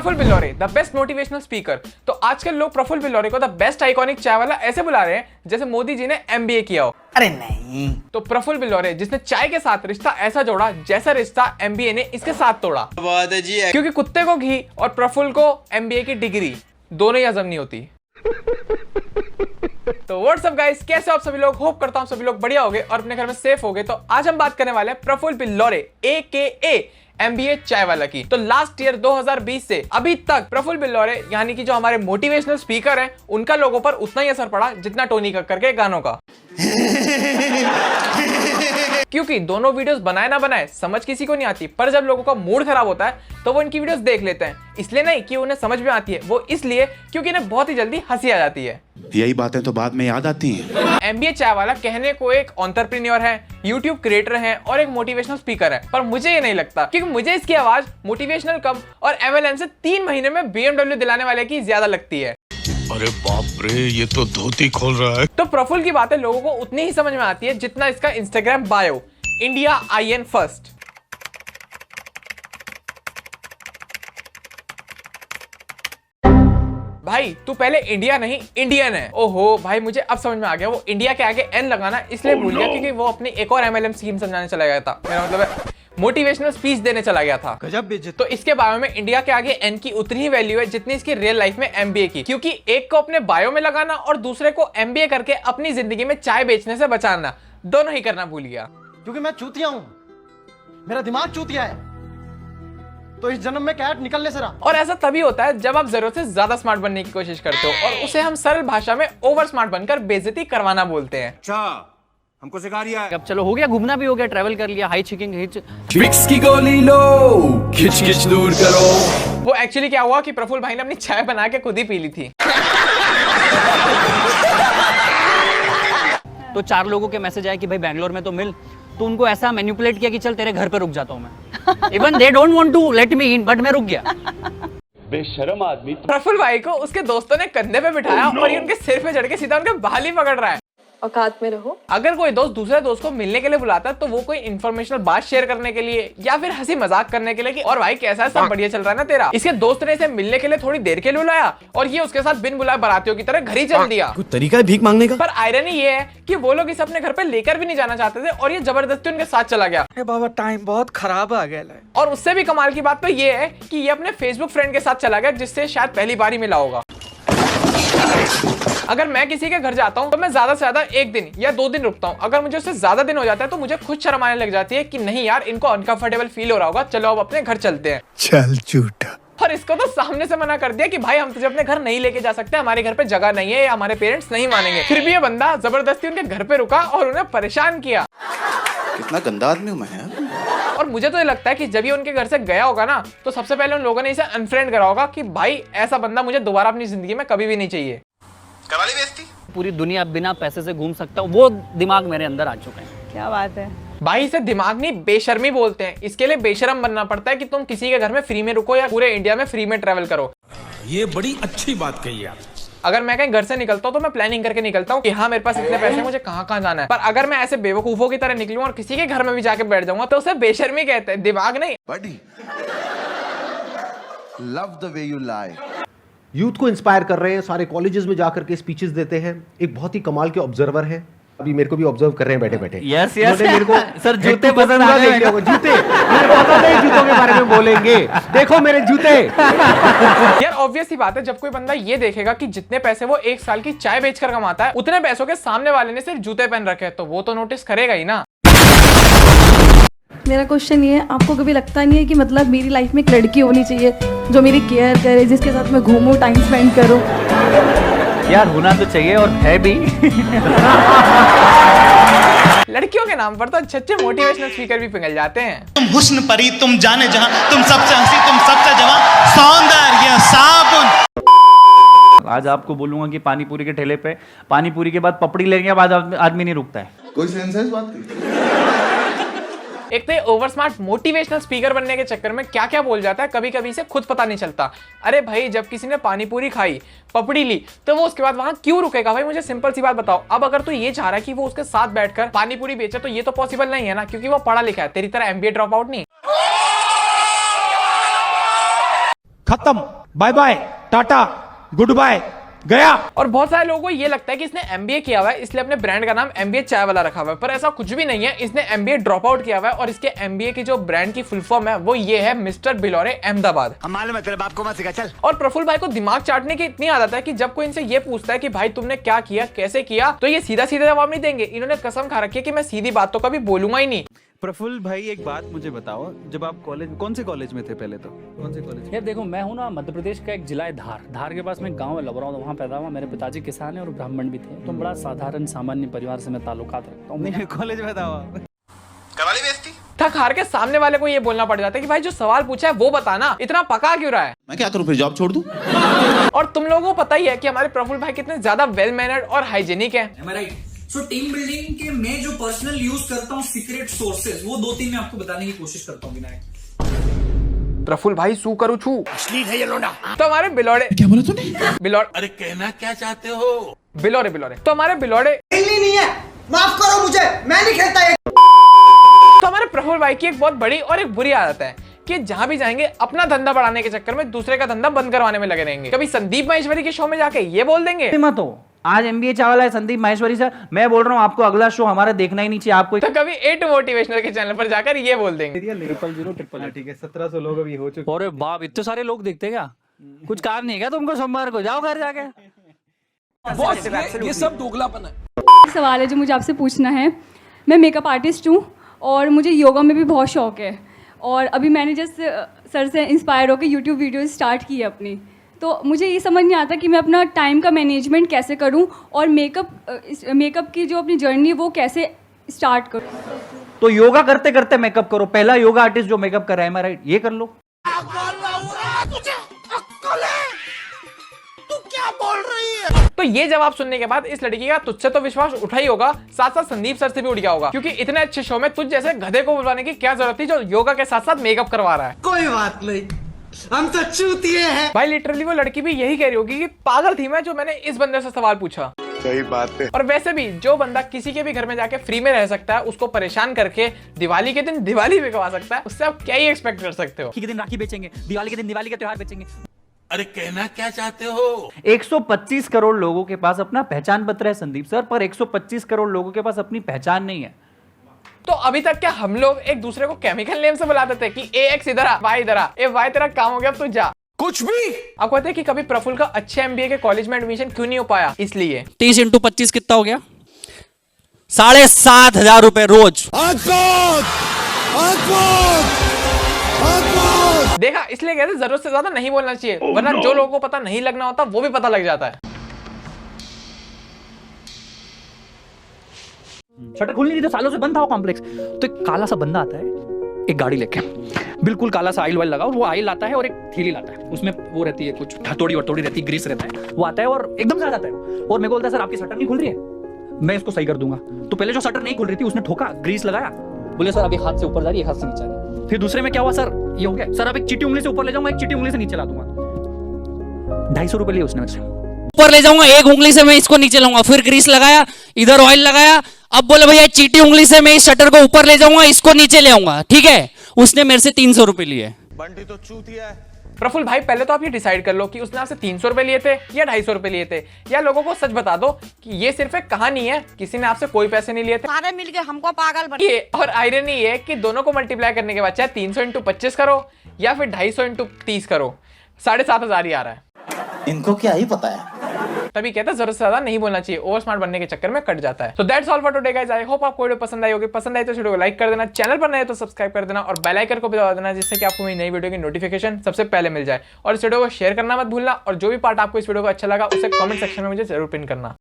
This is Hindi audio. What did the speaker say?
Praful Billore the best motivational speaker. तो आजकल लोग प्रफुल बिल्लौरे को द बेस्ट आइकॉनिक चाय वाला ऐसे बुला रहे हैं जैसे मोदी जी ने MBA किया हो। अरे नहीं। तो प्रफुल बिल्लौरे जिसने चाय के साथ रिश्ता ऐसा जोड़ा जैसा रिश्ता MBA ने इसके साथ तोड़ा। बात है जी। क्योंकि कुत्ते को घी और प्रफुल को MBA की डिग्री दोनों ही हजम नहीं होती। तो व्हाट्सअप गाइस, कैसे हो आप सभी लोग? होप करता हूं सभी लोग बढ़िया होगे और अपने घर में सेफ होगे। तो आज हम बात करने वाले हैं प्रफुल बिल्लौरे AKA MBA चाय वाला की। तो लास्ट ईयर 2020 से अभी तक प्रफुल बिल्लौरे यानी कि जो हमारे मोटिवेशनल स्पीकर हैं उनका लोगों पर उतना ही असर पड़ा जितना टोनी कक्कर के गानों का। क्योंकि दोनों वीडियोस बनाए ना बनाए समझ किसी को नहीं आती, पर जब लोगों का मूड खराब होता है तो वो इनकी वीडियोस देख लेते हैं। इसलिए नहीं कि उन्हें समझ में आती है, वो इसलिए क्योंकि इन्हें बहुत ही जल्दी हंसी आ जाती है। यही बातें तो बाद में याद आती हैं। MBA चाय वाला कहने को एक एंटरप्रेन्योर है, YouTube क्रिएटर है और एक मोटिवेशनल स्पीकर है, पर मुझे ये नहीं लगता, क्योंकि मुझे इसकी आवाज मोटिवेशनल कम और MLM से 3 महीने में BMW दिलाने वाले की ज्यादा लगती है। अरे बाप रे, ये तो धोती खोल रहा है। तो प्रफुल की बातें लोगों को उतनी ही समझ में आती है जितना इसका Instagram bio India IN first. भाई तू पहले इंडिया नहीं इंडियन है। ओहो भाई, मुझे अब समझ में आ गया, वो इंडिया के आगे N लगाना इसलिए भूल गया क्योंकि वो अपनी एक और MLM स्कीम समझाने चला गया था। मेरा मतलब है मोटिवेशनल स्पीच देने चला गया था। गजब बेइज्जत। तो इसके बायो में इंडिया के आगे N की उतनी ही वैल्यू है जितनी इसकी रियल लाइफ में MBA की, क्योंकि एक को अपने बायो में लगाना और दूसरे को MBA करके अपनी जिंदगी में चाय बेचने से बचाना, दोनों ही करना भूल गया। क्योंकि मैं चूतिया हूं, मेरा दिमाग चूतिया है, तो इस जन्म में कैट निकलने से रहा। और ऐसा तभी होता है जब आप जरूरत से ज्यादा स्मार्ट बनने की कोशिश करते हो और उसे हम सरल भाषा में ओवर स्मार्ट बनकर बेइज्जती करवाना बोलते हैं। अच्छा, हमको सिखा रिया है। अब चलो हो गया, घूमना भी हो गया, ट्रैवल कर लिया, हाई चिकिंग हिच। विक्स की गोली लो, खिच खिच दूर करो। वो एक्चुअली क्या हुआ कि प्रफुल भाई ने अपनी चाय बना के खुद ही पी ली थी। तो 4 लोगों के मैसेज आए कि भाई बैंगलोर में तो मिल, तो उनको ऐसा मैनिपुलेट किया कि चल तेरे घर पे रुक जाता हूं मैं। Even they don't want to let me in, but मैं रुक गया। बेशरम आदमी। प्रफुल भाई को उसके दोस्तों ने कंधे पे बिठाया और ये उनके सिर पे चढ़ के सीधा उनके बाल ही पकड़ रहा है। औकात में रहो। अगर कोई दोस्त दूसरे दोस्त को मिलने के लिए बुलाता है तो वो कोई इन्फॉर्मेशनल बात शेयर करने के लिए या फिर हंसी मजाक करने के लिए कि और भाई कैसा है, सब बढ़िया चल रहा है ना तेरा। इसके दोस्त ने इसे मिलने के लिए थोड़ी देर के लिए बुलाया और ये उसके साथ बिन बुलाए बारातियों की तरह घर ही चल दिया। कुछ तरीका है भीख मांगने का। पर आयरनी ये है कि वो लोग इसे अपने घर पे लेकर भी नहीं जाना चाहते थे और ये जबरदस्ती उनके साथ चला गया। अरे बाबा, टाइम बहुत खराब आ गया है। और उससे भी कमाल की बात तो ये है कि ये अपने फेसबुक फ्रेंड के साथ चला गया जिससे शायद पहली बार ही मिला होगा। अगर मैं किसी के घर जाता हूं तो मैं ज्यादा से ज्यादा 1 दिन या 2 दिन रुकता हूं। अगर मुझे उससे ज्यादा दिन हो जाता है तो मुझे खुद शर्म आने लग जाती है कि नहीं यार, इनको अनकंफर्टेबल फील हो रहा होगा, चलो अब अपने घर चलते हैं। चल झूठा। और इसको तो सामने से मना कर दिया कि भाई हम तुझे अपने घर नहीं लेके जा सकते, हमारे घर पे जगह नहीं है या हमारे पेरेंट्स नहीं मानेंगे। फिर भी ये बंदा जबरदस्ती उनके घर पे रुका और उन्हें परेशान किया। कितना गंदा आदमी हूं मैं। और मुझे तो ये लगता है कि जब ये उनके घर से गया होगा ना तो सबसे पहले उन लोगों ने इसे अनफ्रेंड करा होगा कि भाई ऐसा बंदा मुझे दोबारा अपनी जिंदगी में कभी भी नहीं चाहिए। करा ली बेइज्जती। पूरी दुनिया बिना पैसे से घूम सकता हूँ, वो दिमाग मेरे अंदर आ चुका है। क्या बात है। भाई इसे दिमाग नहीं बेशर्मी बोलते हैं। इसके लिए बेशरम बनना पड़ता है कि तुम किसी के घर में फ्री में रुको या पूरे इंडिया में फ्री में ट्रेवल करो। ये बड़ी अच्छी बात कही आप। अगर मैं कहीं घर से निकलता हूँ तो मैं प्लानिंग करके निकलता हूँ कि हाँ मेरे पास इतने पैसे, मुझे कहाँ कहाँ जाना है। पर अगर मैं ऐसे बेवकूफों की तरह निकलूं और किसी के घर में भी जाके बैठ जाऊंगा तो उसे बेशर्मी कहते हैं, दिमाग नहीं। Buddy, love the way you lie. Youth को इंस्पायर कर रहे हैं, सारे कॉलेजेस में जाकर के स्पीचेस देते हैं। एक बहुत ही कमाल के ऑब्जर्वर है, अभी मेरे को भी ऑब्जर्व कर रहे हैं बैठे बैठे। यस यस मेरे को सर, जूते पसंद आ गए। जूते मुझे पता नहीं, जूतों के बारे में बोलेंगे, देखो मेरे जूते। यार ऑब्वियस सी बात है, जब कोई बंदा ये देखेगा कि जितने पैसे वो 1 साल की चाय बेचकर कमाता है उतने पैसों के सामने वाले ने सिर्फ जूते पहन रखे हैं, तो वो तो नोटिस करेगा ही ना। मेरा क्वेश्चन ये है, आपको कभी लगता नहीं है कि मतलब मेरी लाइफ में एक लड़की होनी चाहिए जो मेरी केयर करे, जिसके साथ मैं घूमूं, टाइम स्पेंड करूं? यार होना तो चाहिए और है भी। लड़कियों के नाम पर तो अच्छे मोटिवेशनल स्पीकर भी पिघल जाते हैं। तुम हुस्न परी, तुम जाने जहां, तुम सबसे हंसी, तुम सबसे जवां, सौंदर्य साबुन। आज आपको बोलूंगा कि पानी पूरी के ठेले पे पानी पूरी के बाद पपड़ी लेने के बाद आदमी नहीं रुकता है। कोई सेंस है इस बात की? एक तो ओवर स्मार्ट मोटिवेशनल स्पीकर बनने के चक्कर में क्या क्या बोल जाता है कभी कभी से खुद पता नहीं चलता। अरे भाई, जब किसी ने पानी पूरी खाई, पपड़ी ली, तो वो उसके बाद वहां क्यों रुकेगा? भाई मुझे सिंपल सी बात बताओ, अब अगर तू ये चाह रहा है कि वो उसके साथ बैठकर पानी पूरी बेचे तो ये तो पॉसिबल नहीं है ना, क्योंकि वो पढ़ा लिखा है, तेरी तरह MBA ड्रॉप आउट नहीं। खत्म, bye bye, tata, goodbye, गया। और बहुत सारे लोगों को ये लगता है कि इसने एमबीए किया हुआ है इसलिए अपने ब्रांड का नाम एमबीए चाय वाला रखा हुआ है, पर ऐसा कुछ भी नहीं है। इसने एमबीए ड्रॉप आउट किया हुआ है और इसके एमबीए की जो ब्रांड की फुल फॉर्म है वो ये है मिस्टर बिलोरे अहमदाबाद। मालूम है तेरे बाप को मत सिखा, चल। और प्रफुल्ल भाई को दिमाग चाटने की इतनी आदत है कि जब कोई इनसे ये पूछता है कि भाई तुमने क्या किया, कैसे किया, तो ये सीधा सीधा जवाब नहीं देंगे। इन्होंने कसम खा रखी है कि मैं सीधी बात तो कभी बोलूंगा ही नहीं। प्रफुल्ल भाई एक बात मुझे बताओ, जब आप कॉलेज, कौन से कॉलेज में थे पहले, तो कौन से कॉलेज? यार देखो, मैं हूँ ना मध्य प्रदेश का एक जिला है धार के पास में गांव है लबरा, वहाँ पैदा हुआ। मेरे पिताजी किसान है और ब्राह्मण भी थे, तो बड़ा साधारण सामान्य परिवार से मैं ताल्लुकात रखता हूँ। कॉलेज बताओ। कवाली बेइज्जती। थक हार के सामने वाले को ये बोलना पड़ जाता है कि भाई जो सवाल पूछा है वो बताना, इतना पका क्यों रहा है। मैं क्या करूं, फिर जॉब छोड़ दूं? और तुम लोगों को पता ही है कि हमारे प्रफुल्ल भाई कितने ज्यादा वेल मैनर्ड और हाइजीनिक है। सो टीम बिल्डिंग के मैं जो पर्सनल यूज करता हूँ सीक्रेट सोर्सेज, वो 2-3 मैं आपको बताने की कोशिश करता हूँ विनायक। प्रफुल्ल भाई सू करू छू है ये लोडा। तो हमारे बिलोड़े, क्या बोला तूने? बिलोड़े, अरे कहना क्या चाहते हो? बिलोरे तो हमारे बिलोड़े नहीं है, माफ करो मुझे, मैं नहीं खेलता ये। तो हमारे प्रफुल्ल भाई की एक बहुत बड़ी और एक बुरी आदत है कि जहां भी जाएंगे अपना धंधा बढ़ाने के चक्कर में दूसरे का धंधा बंद करवाने में लगे रहेंगे। कभी संदीप माहेश्वरी के शो में जाके ये बोल देंगे, मत हो, आज एमबीए चावला है संदीप माहेश्वरी सर, मैं बोल रहा हूँ आपको अगला शो हमारा देखना ही नहीं चाहिए आपको। तो कभी ए टू मोटिवेशनल के चैनल पर जाकर ये बोल देंगे। 000 ठीक है, 1700 लोग अभी हो चुके। अरे बाप, इतने सारे लोग देखते क्या? कुछ काम नहीं है क्या तुमको? सोमवार को जाओ घर जाके। ये सब दोगलापन है। सवाल है जो मुझे आपसे पूछना है। मैं मेकअप आर्टिस्ट हूँ और मुझे योगा में भी बहुत शौक है, और अभी मैंने जस्ट सर से इंस्पायर होकर यूट्यूब वीडियो स्टार्ट की है अपनी। तो मुझे ये समझ नहीं आता कि मैं अपना टाइम का मैनेजमेंट कैसे करूं और मेकअप की जो अपनी जर्नी है वो कैसे स्टार्ट करूं। तो योगा करते करते मेकअप करो। पहला योगा आर्टिस्ट जो मेकअप कर रहा है, मैं राइट, ये कर लो। तो ये जवाब सुनने के बाद इस लड़की का तुझसे तो विश्वास उठा ही होगा, साथ साथ संदीप सर से भी उठ गया होगा, क्योंकि इतने अच्छे शो में तुझ जैसे गधे को बुलवाने की क्या जरूरत थी जो योगा के साथ साथ मेकअप करवा रहा है। कोई बात नहीं, हम तो चूतिए हैं। भाई लिटरली वो लड़की भी यही कह रही होगी कि पागल थी मैं जो मैंने इस बंदे से सवाल पूछा। सही बात है। और वैसे भी जो बंदा किसी के भी घर में जाके फ्री में रह सकता है, उसको परेशान करके दिवाली के दिन दिवाली भी करवा सकता है, उससे आप क्या ही एक्सपेक्ट कर सकते हो। राखी के दिन राखी बेचेंगे, दिवाली के दिन दिवाली का त्योहार बेचेंगे। अरे कहना क्या चाहते हो? 125 करोड़ लोगों के पास अपना पहचान पत्र है संदीप सर, पर 125 करोड़ लोगों के पास अपनी पहचान नहीं है। तो अभी तक क्या हम लोग एक दूसरे को केमिकल नेम से बुलाते थे कि ए एक्स इधर आ, वाई इधर आ, ए वाई तेरा काम हो गया अब तू जा। कुछ भी। आप कहते हैं कि कभी प्रफुल्ल का अच्छे एमबीए के कॉलेज में एडमिशन क्यों नहीं हो पाया? इसलिए 30 × 25 कितना हो गया? 7,500 रुपए रोज। देखा, इसलिए कहते हैं जरूरत से ज्यादा नहीं बोलना चाहिए, वरना जो लोगों को पता नहीं लगना होता वो भी पता लग जाता है। शटर खुल नहीं रही, तो सालों से बंद था वो कॉम्प्लेक्स। तो एक काला सा बंदा आता है एक गाड़ी लेके, बिल्कुल काला सा ऑयल लगा, और वो ऑयल लाता है और एक थैली लाता है, उसमें वो रहती है कुछ हथौड़ी वथौड़ी रहती है, ग्रीस रहता है। वो आता है और एकदम से आ जाता है और मेरे को बोलता है सर आपकी शटर नहीं खुल रही है, मैं इसको सही कर दूंगा। तो पहले जो शटर नहीं खुल रही थी उसने ठोका, ग्रीस लगाया, बोले सर अभी हाथ से ऊपर जा रही है, हाथ से नीचे आ रही है। फिर दूसरे में क्या हुआ सर, ये हो गया सर अब एक चीटी उंगली से ऊपर ले जाऊंगा, एक चीटी उंगली से नीचे ला दूंगा। 250 रुपए लिए उसने मुझसे। ऊपर ले जाऊंगा, एक उंगली से मैं इसको नीचे लाऊंगा, फिर ग्रीस लगाया, इधर ऑयल लगाया, अब बोले भैया चीटी उंगली से मैं इस शटर को ऊपर ले जाऊंगा, इसको नीचे ले आऊंगा, ठीक है। उसने मेरे से 300 रुपए लिए। बंटी तो चूतिया है। प्रफुल्ल भाई पहले तो आप ये डिसाइड कर लो कि उसने आपसे 300 रुपए लिए थे या 250 रुपए लिए थे, या लोगों को सच बता दो कि ये सिर्फ एक कहानी है, किसी ने आपसे कोई पैसे नहीं लिए थे, सारे मिलके हमको पागल बना। और आयरनी ये कि दोनों को मल्टीप्लाई करने के बाद चाहे 300 × 25 करो या फिर 250 × 30 करो, 7,500 ही आ रहा है। इनको क्या ही पता है। तभी कहते हैं जरूरत से ज्यादा नहीं बोलना चाहिए, ओवर स्मार्ट बनने के चक्कर में कट जाता है। तो that's all for today guys, I hope आपको वीडियो पसंद आई होगी। पसंद आई तो वीडियो को लाइक कर देना, चैनल पर नए तो सब्सक्राइब कर देना और बेल आइकन को भी दबा देना, जिससे कि आपको मेरी नई वीडियो की नोटिफिकेशन सबसे पहले मिल जाए। और इस वीडियो को शेयर करना मत भूलना, और जो भी पार्ट आपको इस वीडियो को अच्छा लगा उसे कमेंट सेक्शन में मुझे जरूर पिन करना।